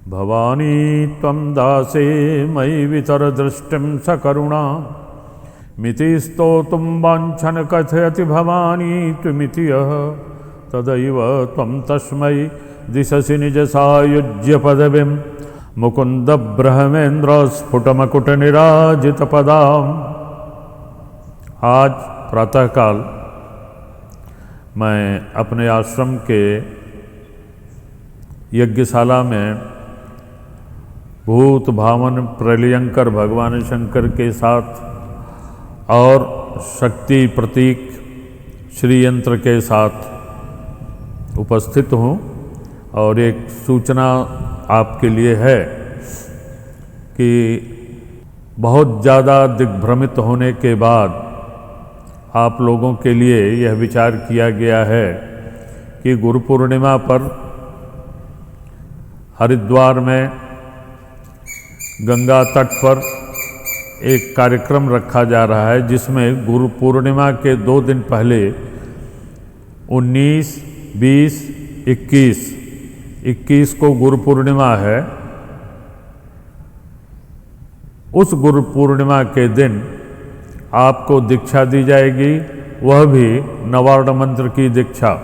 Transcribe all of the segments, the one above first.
भवानी त्वं दासे मयि वितरदृष्टिं सकरुणा मिति स्तोतुं वाञ्छन् कथयति भवानी त्वमिति यः तदैव त्वं तस्मै दिशसि निजसायुज्यपदवीं मुकुन्दब्रह्मेन्द्रस्फुटमकुटनिराजितपदाम्। आज प्रातःकाल मैं अपने आश्रम के यज्ञशाला में भूत भावन प्रलयंकर भगवान शंकर के साथ और शक्ति प्रतीक श्री यंत्र के साथ उपस्थित हूँ और एक सूचना आपके लिए है कि बहुत ज़्यादा दिग्भ्रमित होने के बाद आप लोगों के लिए यह विचार किया गया है कि गुरु पूर्णिमा पर हरिद्वार में गंगा तट पर एक कार्यक्रम रखा जा रहा है, जिसमें गुरु पूर्णिमा के 2 दिन पहले 19, 20, 21 को गुरु पूर्णिमा है। उस गुरु पूर्णिमा के दिन आपको दीक्षा दी जाएगी, वह भी नवार्ण मंत्र की दीक्षा।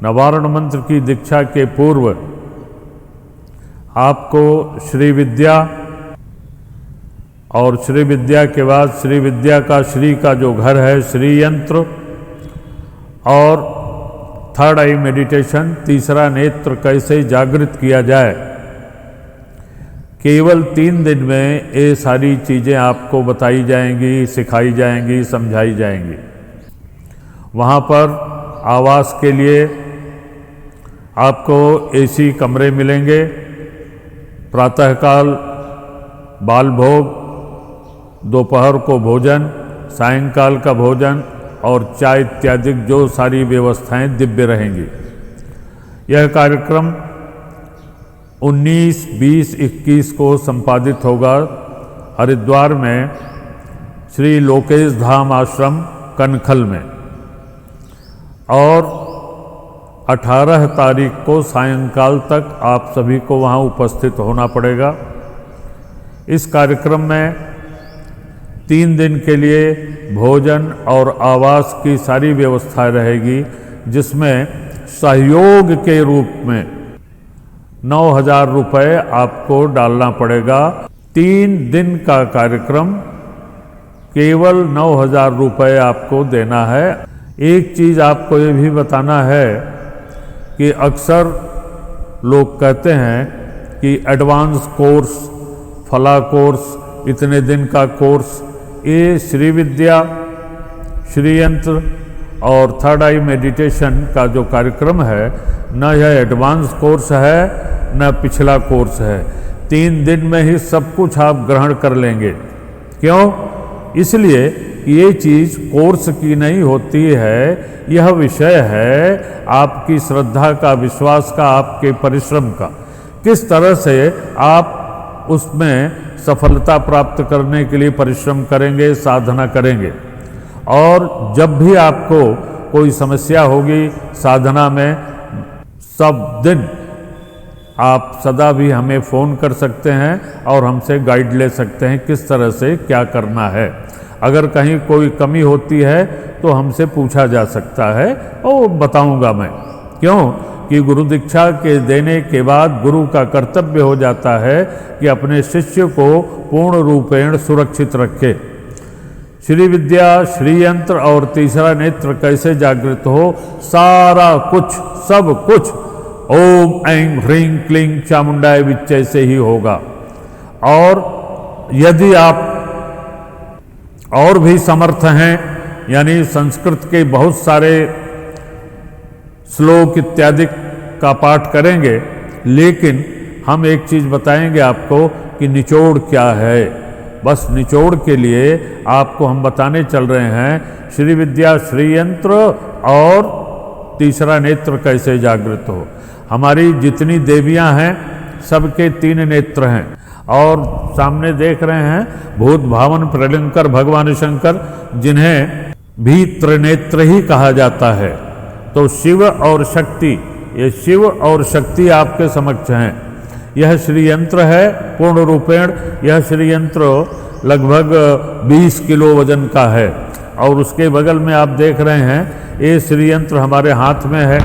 नवार्ण मंत्र की दीक्षा के पूर्व आपको श्री विद्या और श्री विद्या के बाद श्री विद्या का श्री का जो घर है श्री यंत्र और थर्ड आई मेडिटेशन, तीसरा नेत्र कैसे जागृत किया जाए, केवल 3 दिन में ये सारी चीज़ें आपको बताई जाएंगी, सिखाई जाएंगी, समझाई जाएंगी। वहाँ पर आवास के लिए आपको एसी कमरे मिलेंगे, प्रातःकाल बाल भोग, दोपहर को भोजन, सायंकाल का भोजन और चाय इत्यादि जो सारी व्यवस्थाएं दिव्य रहेंगी। यह कार्यक्रम 19, 20, 21 को संपादित होगा हरिद्वार में श्री लोकेश धाम आश्रम कनखल में, और 18 तारीख को सायंकाल तक आप सभी को वहाँ उपस्थित होना पड़ेगा। इस कार्यक्रम में 3 दिन के लिए भोजन और आवास की सारी व्यवस्था रहेगी, जिसमें सहयोग के रूप में 9,000 रुपये आपको डालना पड़ेगा। 3 दिन का कार्यक्रम, केवल 9,000 रुपये आपको देना है। एक चीज़ आपको ये भी बताना है कि अक्सर लोग कहते हैं कि एडवांस कोर्स, फला कोर्स, इतने दिन का कोर्स, ये श्री विद्या, श्री यंत्र और थर्ड आई मेडिटेशन का जो कार्यक्रम है, न यह एडवांस कोर्स है न पिछला कोर्स है। 3 दिन में ही सब कुछ आप ग्रहण कर लेंगे। क्यों? इसलिए ये चीज़ कोर्स की नहीं होती है, यह विषय है आपकी श्रद्धा का, विश्वास का, आपके परिश्रम का। किस तरह से आप उसमें सफलता प्राप्त करने के लिए परिश्रम करेंगे, साधना करेंगे। और जब भी आपको कोई समस्या होगी साधना में, सब दिन आप सदा भी हमें फ़ोन कर सकते हैं और हमसे गाइड ले सकते हैं किस तरह से क्या करना है। अगर कहीं कोई कमी होती है तो हमसे पूछा जा सकता है और बताऊंगा मैं। क्यों कि गुरु दीक्षा के देने के बाद गुरु का कर्तव्य हो जाता है कि अपने शिष्य को पूर्ण रूपेण सुरक्षित रखे। श्री विद्या, श्री यंत्र और तीसरा नेत्र कैसे जागृत हो, सारा कुछ, सब कुछ ओम ऐं ह्रीं क्लीं चामुंडाय विच्चय से ही होगा। और यदि आप और भी समर्थ हैं, यानी संस्कृत के बहुत सारे श्लोक इत्यादि का पाठ करेंगे, लेकिन हम एक चीज़ बताएंगे आपको कि निचोड़ क्या है। बस निचोड़ के लिए आपको हम बताने चल रहे हैं श्री विद्या, श्री यंत्र और तीसरा नेत्र कैसे जागृत हो। हमारी जितनी देवियां हैं सबके 3 नेत्र हैं, और सामने देख रहे हैं भूत भावन प्रलयंकर भगवान शंकर, जिन्हें भी त्रिनेत्र ही कहा जाता है। तो शिव और शक्ति, ये शिव और शक्ति आपके समक्ष हैं। यह श्री यंत्र है पूर्ण रूपेण। यह श्री यंत्र लगभग 20 किलो वजन का है और उसके बगल में आप देख रहे हैं ये श्री यंत्र हमारे हाथ में है।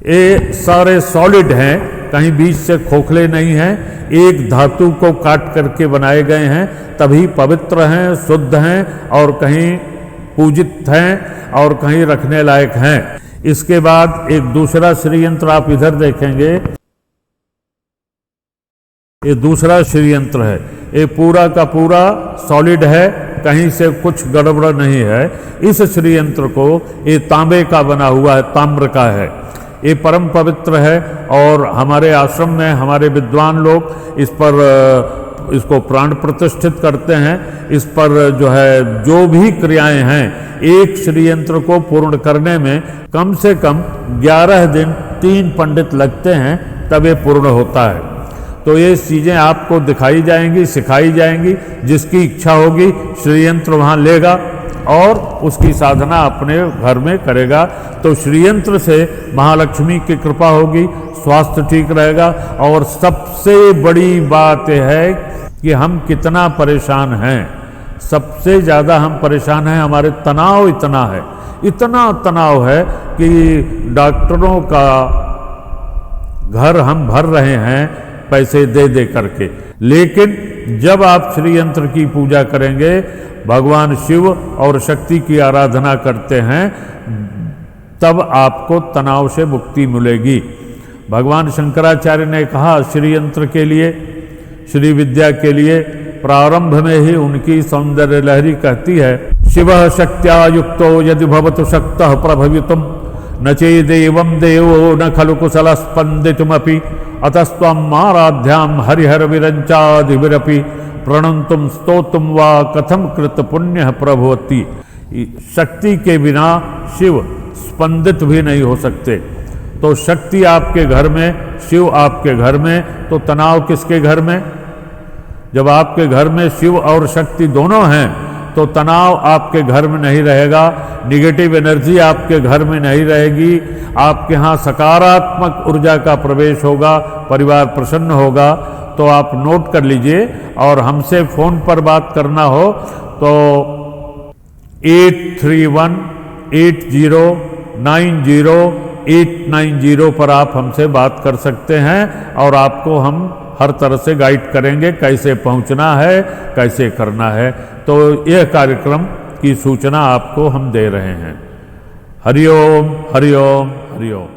ये सारे सॉलिड हैं, कहीं बीच से खोखले नहीं हैं, एक धातु को काट करके बनाए गए हैं, तभी पवित्र हैं, शुद्ध हैं और कहीं पूजित हैं और कहीं रखने लायक हैं। इसके बाद एक दूसरा श्री यंत्र आप इधर देखेंगे, ये दूसरा श्री यंत्र है। ये पूरा का पूरा सॉलिड है, कहीं से कुछ गड़बड़ नहीं है। इस श्री यंत्र को ये तांबे का बना हुआ है, ताम्र का है। ये परम पवित्र है और हमारे आश्रम में हमारे विद्वान लोग इस पर इसको प्राण प्रतिष्ठित करते हैं। इस पर जो है जो भी क्रियाएं हैं, एक श्री यंत्र को पूर्ण करने में कम से कम 11 दिन 3 पंडित लगते हैं, तब ये पूर्ण होता है। तो ये चीज़ें आपको दिखाई जाएंगी, सिखाई जाएंगी। जिसकी इच्छा होगी श्री यंत्र वहाँ लेगा और उसकी साधना अपने घर में करेगा। तो श्री यंत्र से महालक्ष्मी की कृपा होगी, स्वास्थ्य ठीक रहेगा। और सबसे बड़ी बात यह है कि हम कितना परेशान हैं, सबसे ज़्यादा हम परेशान हैं, हमारे तनाव इतना है, इतना तनाव है कि डॉक्टरों का घर हम भर रहे हैं पैसे दे दे करके। लेकिन जब आप श्री यंत्र की पूजा करेंगे, भगवान शिव और शक्ति की आराधना करते हैं, तब आपको तनाव से मुक्ति मिलेगी। भगवान शंकराचार्य ने कहा श्री यंत्र के लिए, श्री विद्या के लिए, प्रारंभ में ही उनकी सौंदर्य लहरी कहती है, शिवः शक्त्या युक्तो यदि भवतु शक्तः प्रभवितुम न चेदेवं देवो न खलु कुशल स्पंदितुमपि अतस्त्वम् आराध्याम हरिहर विरंचादिभिरपि प्रणंतुम स्तोतुम वा कथम कृत पुण्य प्रभवती। शक्ति के बिना शिव स्पंदित भी नहीं हो सकते। तो शक्ति आपके घर में, शिव आपके घर में, तो तनाव किसके घर में? जब आपके घर में शिव और शक्ति दोनों हैं तो तनाव आपके घर में नहीं रहेगा, निगेटिव एनर्जी आपके घर में नहीं रहेगी, आपके यहाँ सकारात्मक ऊर्जा का प्रवेश होगा, परिवार प्रसन्न होगा। तो आप नोट कर लीजिए और हमसे फ़ोन पर बात करना हो तो 8318090890 पर आप हमसे बात कर सकते हैं और आपको हम हर तरह से गाइड करेंगे कैसे पहुंचना है, कैसे करना है। तो यह कार्यक्रम की सूचना आपको हम दे रहे हैं। हरिओम हरिओम हरिओम।